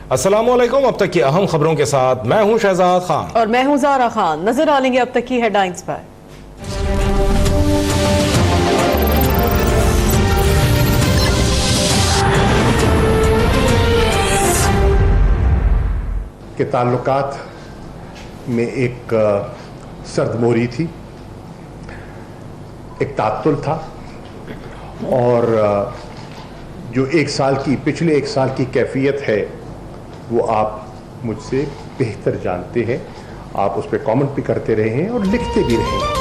अस्सलामुअलैकुम। अब तक की अहम खबरों के साथ मैं हूं शहजाद खान और मैं हूं ज़ारा खान। नजर डालेंगे अब तक की हेडलाइंस पर। के ताल्लुकात में एक सर्दमोरी थी, एक तात्तुल था, और जो पिछले एक साल की कैफियत है वो आप मुझसे बेहतर जानते हैं। आप उस पर कमेंट भी करते रहे हैं और लिखते भी रहे हैं।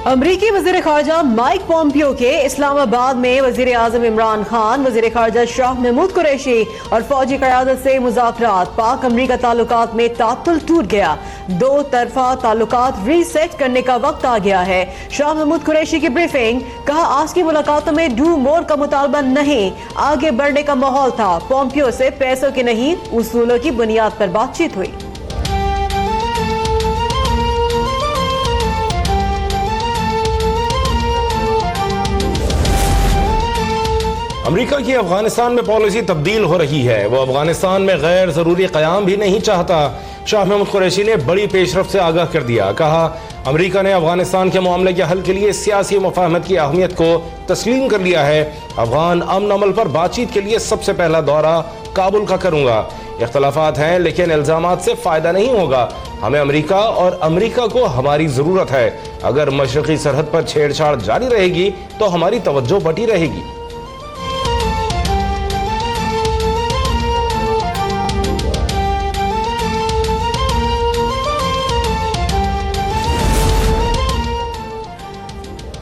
अमरीकी वज़ीर ख़ारजा माइक पोम्पियो के इस्लामाबाद में वज़ीर आज़म इमरान खान, वज़ीर ख़ारजा शाह महमूद कुरैशी और फौजी क़यादत से मुज़ाकरात। पाक अमरीका ताल्लुकात में तात्तुल टूट गया। दो तरफा ताल्लुकात रीसेट करने का वक्त आ गया है। शाह महमूद कुरैशी की ब्रीफिंग, कहा आज की मुलाकातों में डू मोर का मुतालबा नहीं, आगे बढ़ने का माहौल था। पोम्पियो से पैसों की नहीं उसूलों की बुनियाद पर बातचीत हुई। अमेरिका की अफगानिस्तान में पॉलिसी तब्दील हो रही है। वो अफगानिस्तान में गैर जरूरी क़याम भी नहीं चाहता। शाह महमूद कुरैशी ने बड़ी पेशरफ से आगाह कर दिया। कहा अमेरिका ने अफगानिस्तान के मामले के हल के लिए सियासी मुफाहमत की अहमियत को तस्लीम कर लिया है। अफगान अमन अमल पर बातचीत के लिए सबसे पहला दौरा काबुल का करूंगा। इख्तलाफात हैं लेकिन इल्जामात से फायदा नहीं होगा। हमें अमेरिका और अमेरिका को हमारी जरूरत है। अगर मशरकी सरहद पर छेड़छाड़ जारी रहेगी तो हमारी तवज्जो बटी रहेगी।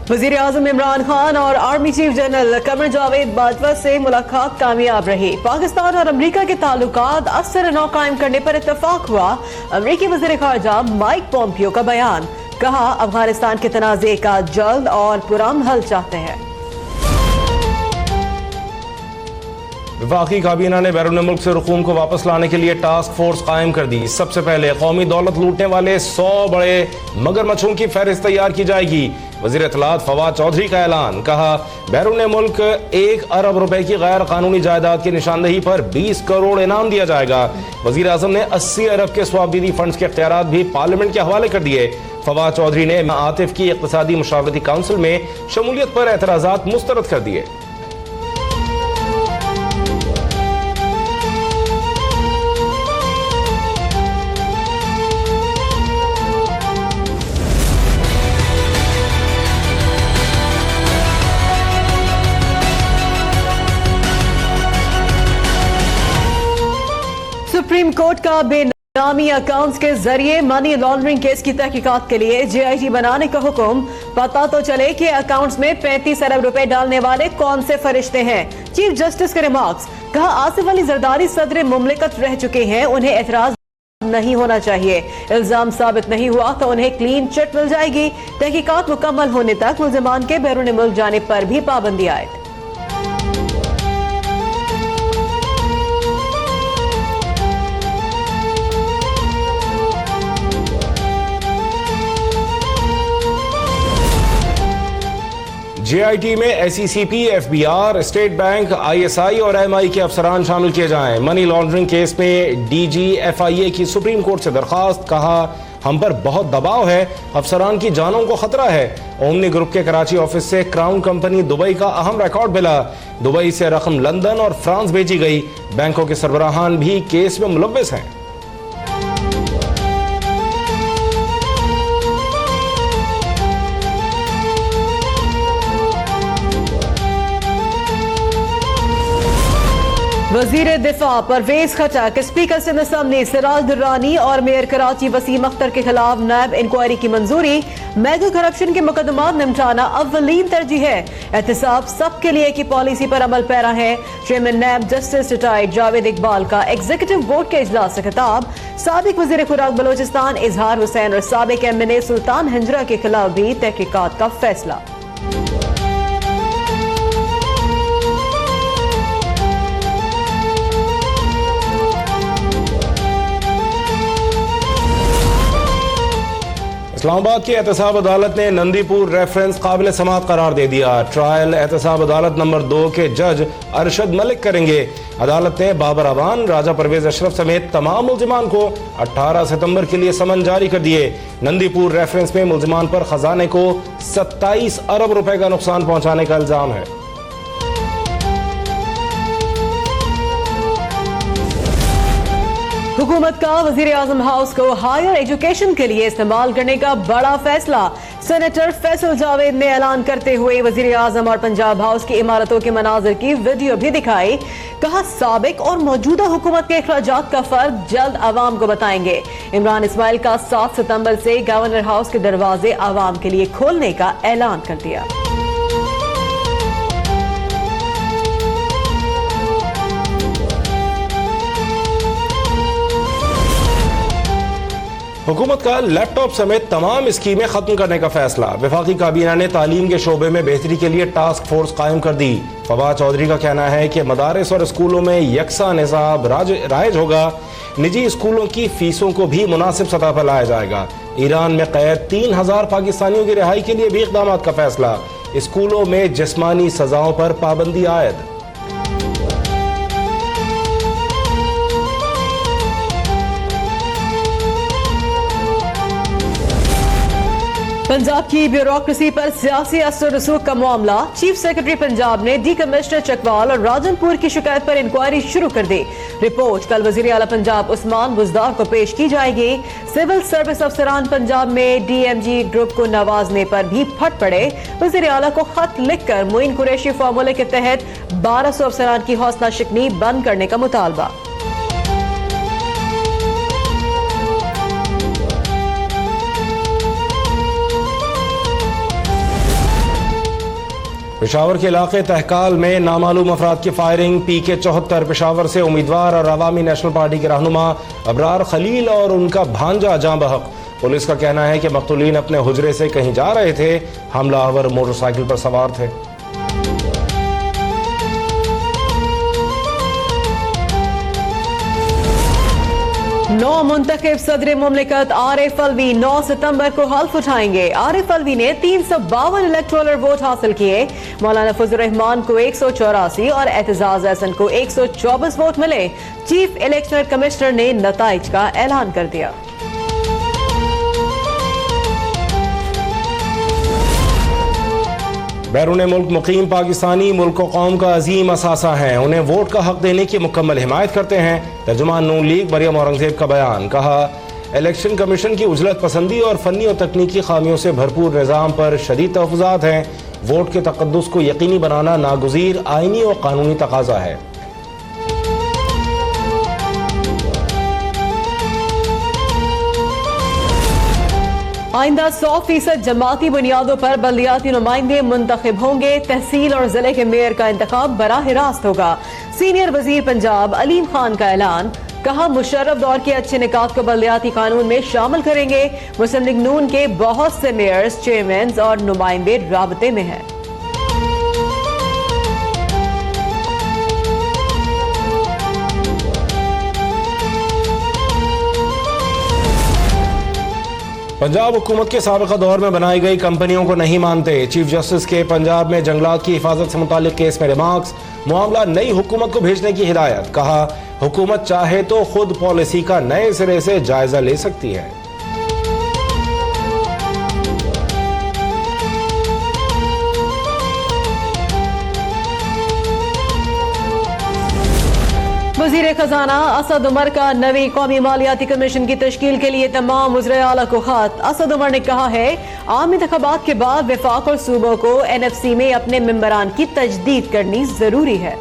वज़ीर आज़म इमरान खान और army chief general Qamar Javed Bajwa से मुलाकात कामयाब रही। पाकिस्तान और अमेरिका के ताल्लुकात असर नौ कायम करने पर इत्तफाक हुआ। अमेरिकी वज़ीर ख़ारजा माइक पोम्पियो का बयान, कहा अफगानिस्तान के तनाज़े का जल्द और पुरअमन हल चाहते हैं। वफाकी काबीना ने बैरून मुल्क से रकूम को वापस लाने के लिए टास्क फोर्स कायम कर दी। सबसे पहले कौमी दौलत लूटने वाले 100 बड़े मगरमच्छों की फहरिस्त तैयार की जाएगी। वज़ीर इत्तलात फवाद चौधरी का ऐलान, कहा बैरून मुल्क 1 अरब रुपए की गैर कानूनी जायदाद की निशानदही पर 20 करोड़ इनाम दिया जाएगा। वज़ीर आज़म ने 80 अरब के स्वाबदीदी फंड्स के इख्तियारात भी पार्लियामेंट के हवाले कर दिए। फवाद चौधरी ने आतिफ की इक़्तिसादी मुशावरती काउंसिल में शमूलियत पर एतराज़ात मुस्तरद कर दिए। सुप्रीम कोर्ट का बेनामी अकाउंट्स के जरिए मनी लॉन्ड्रिंग केस की तहकीकात के लिए JIT बनाने का हुक्म। पता तो चले कि अकाउंट्स में 35 अरब रुपए डालने वाले कौन से फरिश्ते हैं। चीफ जस्टिस के रिमार्क्स, कहा आसिफ अली जरदारी सदर मुमलिकत रह चुके हैं, उन्हें एतराज नहीं होना चाहिए। इल्जाम साबित नहीं हुआ तो उन्हें क्लीन चिट मिल जाएगी। तहकीकात मुकम्मल होने तक मुल्जिमान के बैरून मुल्क जाने पर भी पाबंदी आयद। JIT में SECP, FBR, state bank, ISI और MI के अफसरान शामिल किए जाएं। मनी लॉन्ड्रिंग केस में DG FIA की सुप्रीम कोर्ट से दरखास्त, कहा हम पर बहुत दबाव है, अफसरान की जानों को खतरा है। ओमनी ग्रुप के कराची ऑफिस से क्राउन कंपनी दुबई का अहम रिकॉर्ड मिला। दुबई से रकम लंदन और फ्रांस भेजी गई। बैंकों के सरबराहान भी केस में मुलव्वस हैं। वजीर दिफा परवेज खटक, स्पीकर सिंध असम्बली सिराज दुर्रानी और मेयर कराची वसीम अख्तर के खिलाफ नैब इंक्वायरी की मंजूरी। मेगा करप्शन के मुकदमात निपटाना अव्वलीन तरजीह है। एहतसाब सबके लिए की पॉलिसी पर अमल पैरा है। Chairman NAB justice retired Javed Iqbal का एग्जीक्यूटिव बोर्ड के इजलास से खिताब। साबिक वजीर खुराक बलोचिस्तान इजहार हुसैन और साबिक MNA सुल्तान हिंजरा के खिलाफ भी तहकीकात का फैसला। इस्लामाबाद की एहतसाब अदालत ने नंदीपुर रेफरेंस काबिल समाअत करार दे दिया। ट्रायल एहतसाब अदालत नंबर 2 के जज अरशद मलिक करेंगे। अदालत ने बाबर अवान, राजा परवेज अशरफ समेत तमाम मुल्जिमान को 18 सितंबर के लिए समन जारी कर दिए। नंदीपुर रेफरेंस में मुल्जिमान पर खजाने को 27 अरब रुपए का नुकसान पहुंचाने का इल्जाम है। हुकूमत का वजीर आजम हाउस को हायर एजुकेशन के लिए इस्तेमाल करने का बड़ा फैसला। सेनेटर फैसल जावेद ने ऐलान करते हुए वजीर आजम और पंजाब हाउस की इमारतों के मनाजिर की वीडियो भी दिखाई। कहा, साबिक और मौजूदा हुकूमत के अखराजात का फर्क जल्द आवाम को बताएंगे। इमरान इस्माइल का 7 सितंबर से गवर्नर हाउस के दरवाजे आवाम के लिए खोलने का ऐलान कर दिया। हुकूमत का लैपटॉप समेत तमाम स्कीमें खत्म करने का फैसला। वफाकी काबीना ने तालीम के शोबे में बेहतरी के लिए टास्क फोर्स कायम कर दी। फवाद चौधरी का कहना है कि मदारिस और स्कूलों में यकसा निसाब राइज होगा। निजी स्कूलों की फीसों को भी मुनासिब सतह पर लाया जाएगा। ईरान में कैद 3000 पाकिस्तानियों की रिहाई के लिए भी इक़दाम का फैसला। स्कूलों में जिस्मानी सजाओं पर पाबंदी आयद। पंजाब की ब्यूरोक्रेसी पर सियासी असर रसूख का मामला। चीफ सेक्रेटरी पंजाब ने डी कमिश्नर चकवाल और राजनपुर की शिकायत पर इंक्वायरी शुरू कर दी। रिपोर्ट कल वजीर आला पंजाब उस्मान बुज़दार को पेश की जाएगी। सिविल सर्विस अफसरान पंजाब में डीएमजी ग्रुप को नवाजने पर भी फट पड़े। वजीर आला को खत लिखकर मोइन कुरैशी फार्मूले के तहत 1200 अफसरान की हौसला शिकनी बंद करने का मुतालबा। पेशावर के इलाके तहकाल में नामालूम अफराद की फायरिंग। PK-74 पेशावर से उम्मीदवार और अवामी नेशनल पार्टी के रहनुमा अबरार खलील और उनका भांजा जां बहक। पुलिस का कहना है कि मकतूलीन अपने हुजरे से कहीं जा रहे थे। हमलावर मोटरसाइकिल पर सवार थे। नौ मुंतखब सदर मुमलिकत आरिफ अलवी 9 सितंबर को हल्फ उठाएंगे। आरिफ अलवी ने 352 इलेक्टोरल वोट हासिल किए। मौलाना फजल रहमान को 184 और एतजाज हसन को 124 वोट मिले। चीफ इलेक्शन कमिश्नर ने नताइज का ऐलान कर दिया। बैरून मुल्क मुकीम पाकिस्तानी मुल्क व कौम का अजीम असासा हैं। उन्हें वोट का हक देने की मुकम्मल हिमायत करते हैं। तर्जुमान नून लीग मरियम औरंगजेब का बयान। कहा, इलेक्शन कमीशन की उजलत पसंदी और फनी और तकनीकी खामियों से भरपूर निज़ाम पर शदीद तहफ़्फ़ुज़ात हैं। वोट के तक़द्दुस को यकीनी बनाना नागुज़ीर आइनी और कानूनी तकाज़ा है। आइंदा 100% जमाती बुनियादों पर बल्दियाती नुमाइंदे मुंतखब होंगे। तहसील और जिले के मेयर का इंतखाब बराह रास्त होगा। सीनियर वजीर पंजाब अलीम खान का ऐलान। कहा, मुशर्रफ दौर के अच्छे निकात को बल्दियाती कानून में शामिल करेंगे। मुस्लिम लीग नून के बहुत से मेयर्स, चेयरमैन और नुमाइंदे राबते में हैं। पंजाब हुकूमत के साबिक़ा दौर में बनाई गई कंपनियों को नहीं मानते। चीफ जस्टिस के पंजाब में जंगलात की हिफाजत से मुताल्लिक केस में रिमार्क्स। मामला नई हुकूमत को भेजने की हिदायत। कहा, हुकूमत चाहे तो खुद पॉलिसी का नए सिरे से जायजा ले सकती है। वजीर खजाना असद उमर का नवी कौमी मालियाती कमीशन की तश्कील के लिए तमाम वज़ीर आला को खत। असद उमर ने कहा है, आम इंतखाबात के बाद वफाक और सूबों को NFC में अपने मेंबरान की तजदीद करनी जरूरी है।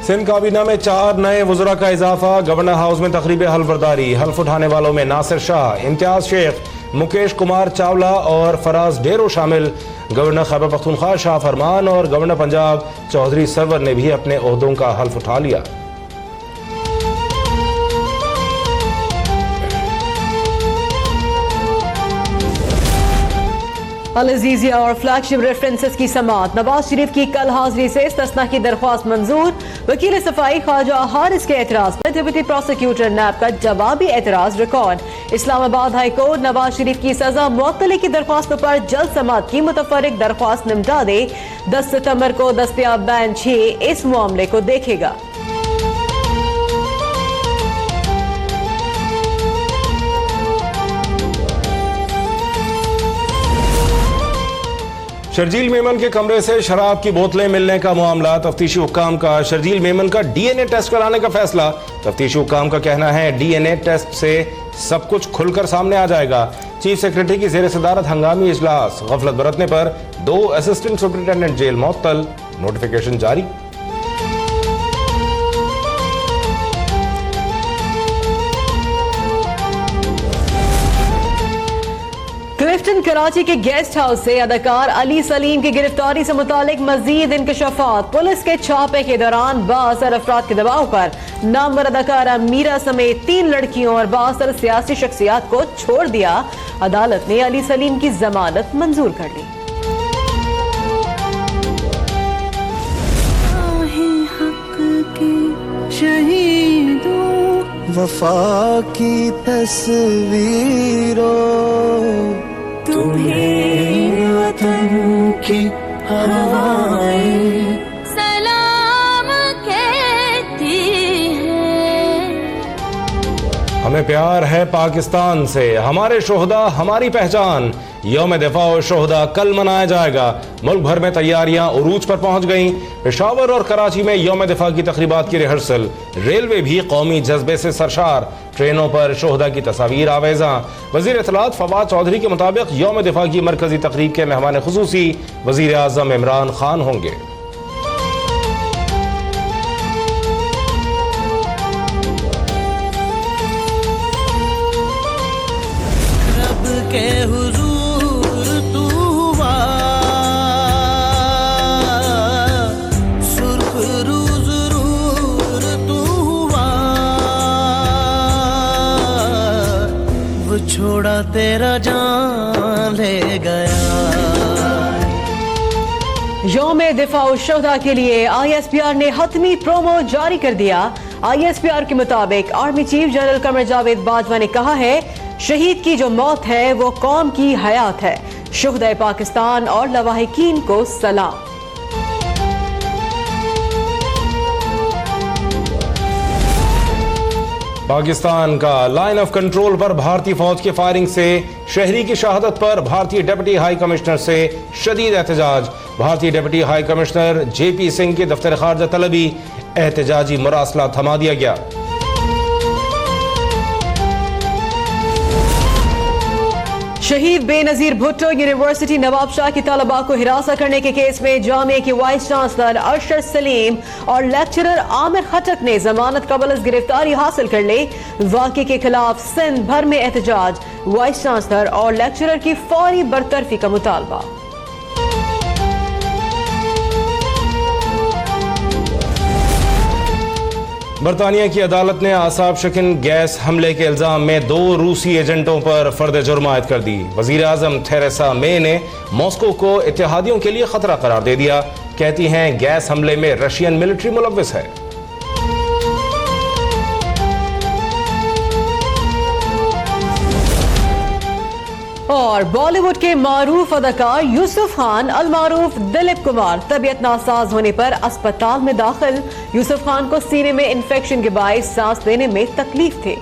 सिंध काबीना में 4 नए वज़रा का इजाफा। गवर्नर हाउस में तकरीब हल्फबरदारी। हल्फ उठाने वालों में नासिर शाह, इम्तियाज शेख, मुकेश कुमार चावला और फराज डेरो शामिल। गवर्नर खैबर पख्तूनख्वा शाह फरमान और गवर्नर पंजाब चौधरी सरवर ने भी अपने ओहदों का हल्फ उठा लिया। अल अजीजिया और फ्लैगशिप रेफरेंसेस की समाअत। नवाज शरीफ की कल हाजिरी से इस्तिस्ना की दरख्वास्त मंजूर। वकील सफाई ख्वाजा हारिस के एतराज पर डिप्टी प्रोसिक्यूटर नैब का जवाबी एतराज record. Islamabad high court Nawaz Sharif की सजा मुअत्तली की दरख्वास्त पर जल्द समाअत की मुतफर्रिक दरख्वास्त निमटा दे। 10 सितंबर को दस्तयाब बैंच 6 इस मामले को देखेगा। शर्जील मेमन के कमरे से शराब की बोतलें मिलने का मामला, तफ्तीशी हुक्काम का शर्जील मेमन का डीएनए टेस्ट कराने का फैसला। तफ्तीशी हुक्काम का कहना है डीएनए टेस्ट से सब कुछ खुलकर सामने आ जाएगा। चीफ सेक्रेटरी की जेर सदारत हंगामी इजलास, गफलत बरतने पर 2 असिस्टेंट सुपरिटेंडेंट जेल मुअत्तल, नोटिफिकेशन जारी। क्लिफ्टन कराची के गेस्ट हाउस से अदाकार अली सलीम की गिरफ्तारी से मुतालिक मजीद इंकशाफात। पुलिस के छापे के दौरान बासर अफराद के दबाव पर नामवर अदाकारा मीरा समेत 3 लड़कियों और बासर सियासी शख्सियात को छोड़ दिया। अदालत ने अली सलीम की जमानत मंजूर कर ली। वफा की तस्वीरों तुम्हें वतन की हवाएं सलाम कहती है। हमें प्यार है पाकिस्तान से, हमारे शोहदा हमारी पहचान। यौम दिफा और शोहदा कल मनाया जाएगा। मुल्क भर में तैयारियां उरूज पर पहुंच गईं। पेशावर और कराची में यौम दिफा की तकरीबात की रिहर्सल। रेलवे भी कौमी जज्बे से सरशार। ट्रेनों पर शोहदा की तस्वीर आवेजा। वजीर इत्तलात फवाद चौधरी के मुताबिक यौम दिफा की मरकजी तकरीब के मेहमान खुसूसी वजीर आजम इमरान खान होंगे। के हुजूर तू हुआ सुर्ख रूज रूर तू हुआ, वो छोड़ा तेरा जान ले गया। यौम दिफा शुहदा के लिए ISPR ने हतमी प्रोमो जारी कर दिया। ISPR के मुताबिक army chief general Qamar Javed Bajwa ने कहा है शहीद की जो मौत है वो कौम की हयात है। शुहदा पाकिस्तान और लवाहिकीन को सलाम। पाकिस्तान का लाइन ऑफ कंट्रोल पर भारतीय फौज की फायरिंग से शहरी की शहादत पर भारतीय डिप्टी हाई कमिश्नर से शदीद एहतजाज। भारतीय deputy high commissioner JP Singh के दफ्तर खारजा तलबी एहतजाजी मरासला थमा दिया गया। शहीद बेनजीर भुट्टो यूनिवर्सिटी नवाबशाह की तलबा को हिरासत करने के केस में जामिया के वाइस चांसलर अरशद सलीम और लेक्चरर आमिर खटक ने जमानत कबल गिरफ्तारी हासिल कर ली। वाक़े के खिलाफ सिंध भर में एहतजाज। वाइस चांसलर और लेक्चरर की फौरी बरतरफी का मुतालबा। बरतानिया की अदालत ने आसाब शिकन गैस हमले के इल्जाम में 2 रूसी एजेंटों पर फर्द जुर्म आयद कर दी। वजीर आजम थेरेसा मे ने मॉस्को को इत्तेहादियों के लिए खतरा करार दे दिया। कहती हैं गैस हमले में रशियन मिलिट्री मुलव्विस है। और बॉलीवुड के मारूफ अदाकार यूसुफ खान अलमारूफ दिलीप कुमार तबीयत नासाज होने पर अस्पताल में दाखिल। यूसुफ खान को सीने में इंफेक्शन के बायस सांस लेने में तकलीफ थी।